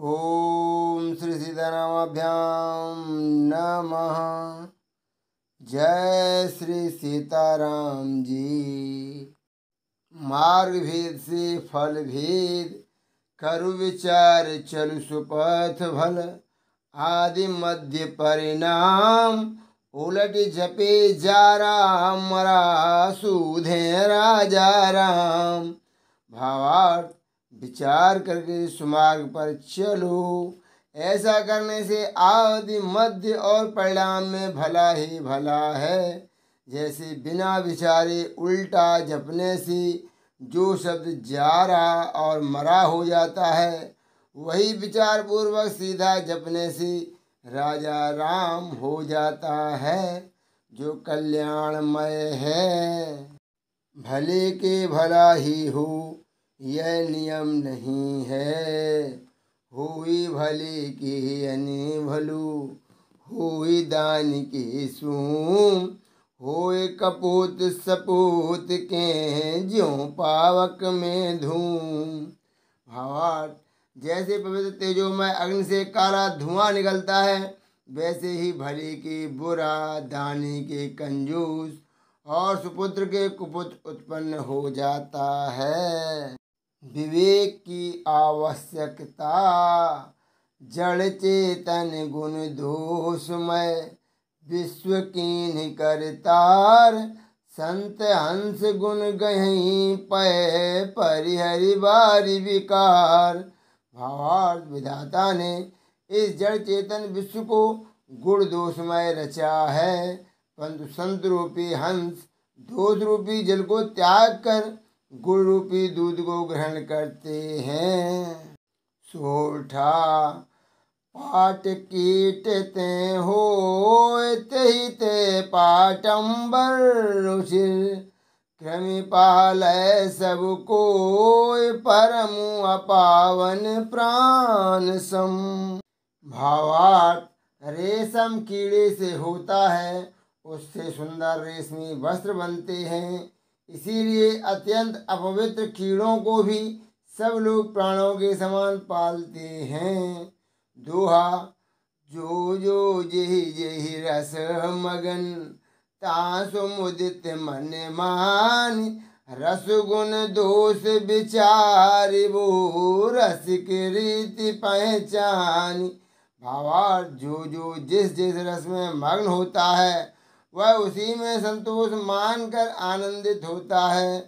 ओम श्री सीतारामाभ्याम नमः। जय श्री सीताराम जी। मार्ग भेद से फल भेद, करु विचार चलु सुपथ भल। आदि मध्य परिणाम, उलट जपे जा राम मरा सूधे राजा राम। भावार्थ, विचार करके सुमार्ग पर चलो। ऐसा करने से आदि मध्य और परिणाम में भला ही भला है। जैसे बिना विचारे उल्टा जपने से जो शब्द जारा और मरा हो जाता है, वही विचार पूर्वक सीधा जपने से राजा राम हो जाता है, जो कल्याणमय है। भले के भला ही हो, यह नियम नहीं है। हुई भले के अने भलू, हुई दान के सूम। होए कपूत सपूत के, ज्यों पावक में धूम। भावार्थ, जैसे पवित्र तेजोमय अग्नि से काला धुआं निकलता है, वैसे ही भले के बुरा, दानी के कंजूस और सुपुत्र के कुपुत्र उत्पन्न हो जाता है। विवेक की आवश्यकता, जड़ चेतन गुण दोषमय। विश्व कीन्ह करतार, संत हंस गुण गहीं पै परिहरि बारी विकार। भावार्थ, विधाता ने इस जड़ चेतन विश्व को गुण दोषमय रचा है, परंतु संत रूपी हंस दोष रूपी जल को त्याग कर गुण रूपी दूध को ग्रहण करते हैं। सोठा पाट कीट ते हो, ते ते पाटंबर रुचिर। कृमि पालय सब कोय, परम अपावन प्राण सम। भावार्थ, रेशम कीड़े से होता है, उससे सुंदर रेशमी वस्त्र बनते हैं। इसीलिए अत्यंत अपवित्र कीड़ों को भी सब लोग प्राणों के समान पालते हैं। दोहा, जो जो जेहि जेहि रस मगन, तासु मुदित मन मान। रस गुण दोष विचार, वो रस की रीति पहचान। भावार्थ, जो जो जिस जिस रस में मग्न होता है, वह उसी में संतोष मानकर आनंदित होता है।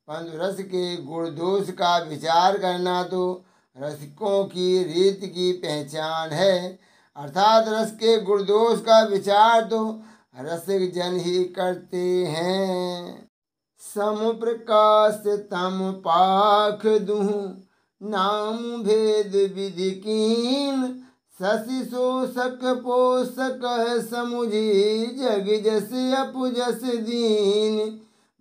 परंतु रस के गुण दोष का विचार करना तो रसिकों की रीत की पहचान है। अर्थात रस के गुण दोष का विचार तो रसिक जन ही करते हैं। सम प्रकाश तम पाख दुहु, नाम भेद विधि कीन। शशि शोषक पोषक समुझी, जग जस अपु जस दीन।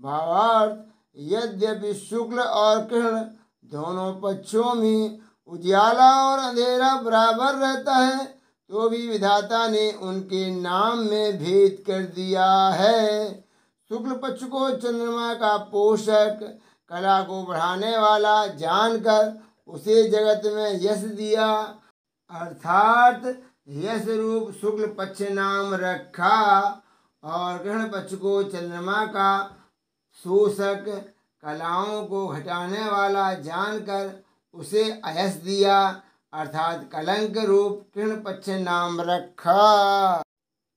भावार्थ, यद्यपि शुक्ल और कृष्ण दोनों पक्षों में उजियाला और अंधेरा बराबर रहता है, तो भी विधाता ने उनके नाम में भेद कर दिया है। शुक्ल पक्ष को चंद्रमा का पोषक, कला को बढ़ाने वाला जानकर उसे जगत में यश दिया, अर्थात यश रूप शुक्ल पक्ष नाम रखा। और कृष्ण पक्ष को चंद्रमा का शोषक, कलाओं को घटाने वाला जानकर उसे अयश दिया, अर्थात कलंक रूप कृष्ण पक्ष नाम रखा।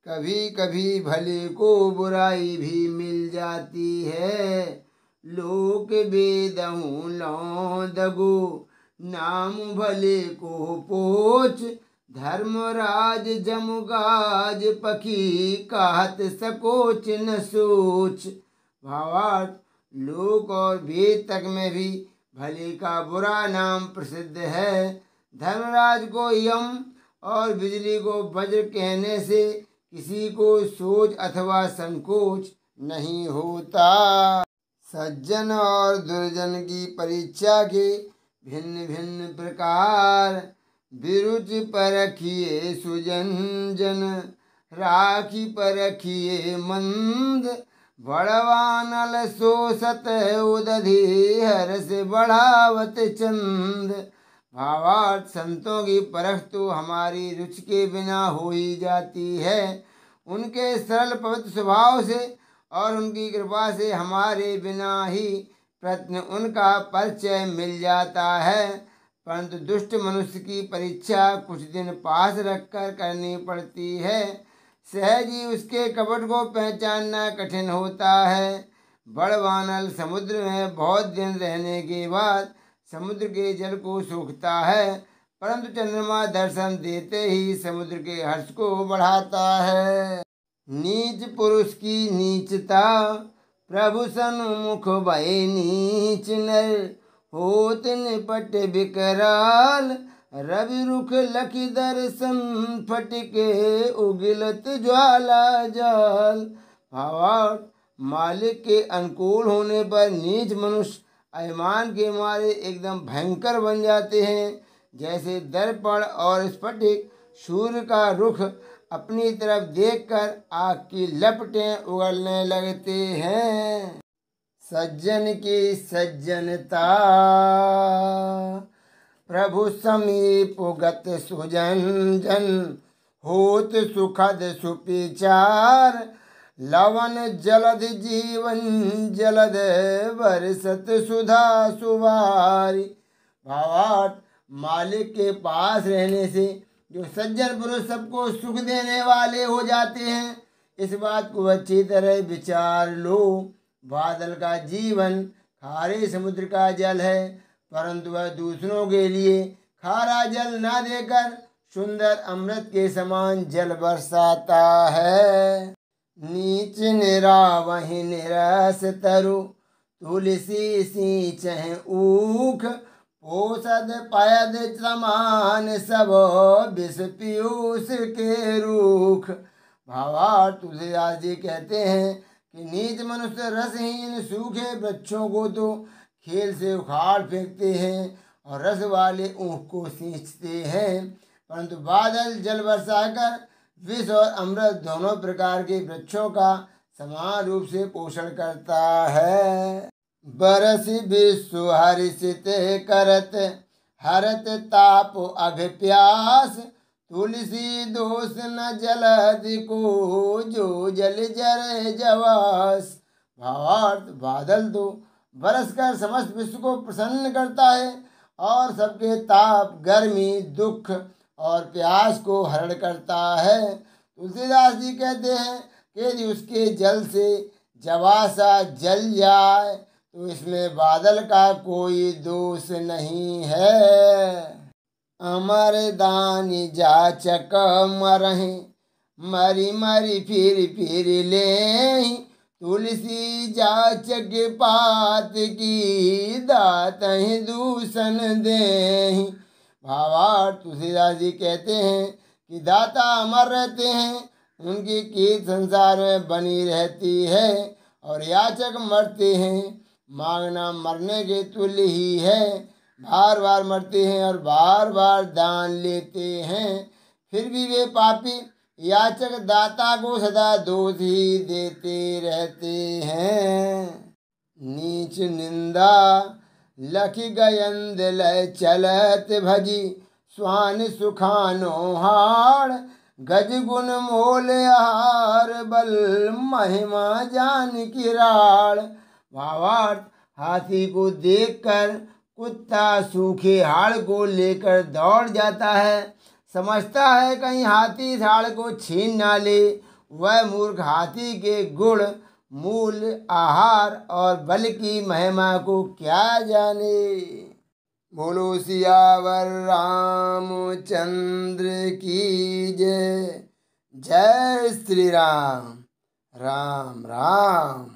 कभी कभी भले को बुराई भी मिल जाती है। लोक वेदहु लौ दगो, नाम भले को पोच। धर्मराज जमुगाज, पखी कहत सकोच न सोच। भावार्थ, लोक और वेद तक में भी भले का बुरा नाम प्रसिद्ध है। धर्मराज को यम और बिजली को वज्र कहने से किसी को सोच अथवा संकोच नहीं होता। सज्जन और दुर्जन की परीक्षा के भिन्न भिन्न प्रकार, विरुचि परखिए सुजन जन। राखी परखिए मंद, बड़वानल सोसत उदधि। हर्ष बढ़ावत चंद। भावार्थ संतों की परख तो हमारी रुचि के बिना हो ही जाती है। उनके सरल पवित्र स्वभाव से और उनकी कृपा से हमारे बिना ही प्रश्न उनका परिचय मिल जाता है। परंतु दुष्ट मनुष्य की परीक्षा कुछ दिन पास रखकर करनी पड़ती है। सहज ही उसके कपट को पहचानना कठिन होता है। बड़वानल समुद्र में बहुत दिन रहने के बाद समुद्र के जल को सूखता है, परंतु चंद्रमा दर्शन देते ही समुद्र के हर्ष को बढ़ाता है। नीच पुरुष की नीचता प्रभु सन्मुख भय नीच नर, होत निपट विकराल रवि रुख लखी दर्शन फटिके उगिलत ज्वाला जाल। भावार्थ मालिक के अनुकूल होने पर नीच मनुष्य अभिमान के मारे एकदम भयंकर बन जाते हैं। जैसे दर्पण और स्फटिक सूर्य का रुख अपनी तरफ देखकर आग की लपटें उगलने लगते हैं। सज्जन की सज्जनता प्रभु समीप गत सुजन जन, होत सुखद सुपिचार लवन जलद जीवन जलद बरसत सुधा सुवारी। भावार्थ मालिक के पास रहने से जो सज्जन पुरुष सबको सुख देने वाले हो जाते हैं, इस बात को अच्छी तरह विचार लो। बादल का जीवन खारे समुद्र का जल है, परंतु वह दूसरों के लिए खारा जल ना देकर सुंदर अमृत के समान जल बरसाता है। नीच निरा वही निरस तरु, तुलसी सींचह ऊख, पोषद पयद समान सब विष पीयूष के रूख। भावार्थ तुलसीदास जी कहते हैं कि नीच मनुष्य रसहीन सूखे वृक्षों को तो खेल से उखाड़ फेंकते हैं और रस वाले ऊख को सींचते हैं, परंतु बादल जल बरसाकर विष और अमृत दोनों प्रकार के वृक्षों का समान रूप से पोषण करता है। बरस विश्व हर्षित करत हरत ताप अघ प्यास, तुलसी दोष न जलधि को जो जल जर जवास। भावार्थ बादल तो बरस कर समस्त विश्व को प्रसन्न करता है और सबके ताप गर्मी दुख और प्यास को हरण करता है। तुलसीदास जी कहते हैं कि यदि उसके जल से जवासा जल जाए तो इसमें बादल का कोई दोष नहीं है। अमर दानी जाचक मरहि मरी मरी फिर ले, तुलसी जाचक पात की दात दूषण दे। भावार्थ तुलसीदास जी कहते हैं कि दाता अमर रहते हैं, उनकी कीर्ति संसार में बनी रहती है, और याचक मरते हैं, मांगना मरने के तुल्य ही है। बार बार मरते हैं और बार बार दान लेते हैं, फिर भी वे पापी याचक दाता को सदा दोष ही देते रहते हैं। नीच निंदा लखी गयंद लय चलत भजी, स्वान सुखानो हाड़ गज गुण मोल आहार बल महिमा जान की राड़। भावार्थ हाथी को देखकर कुत्ता सूखे हाड़ को लेकर दौड़ जाता है, समझता है कहीं हाथी हाड़ को छीन ना ले। वह मूर्ख हाथी के गुण मूल आहार और बल की महिमा को क्या जाने। बोलो सियावर रामचंद्र की जय। जय श्री राम। राम राम।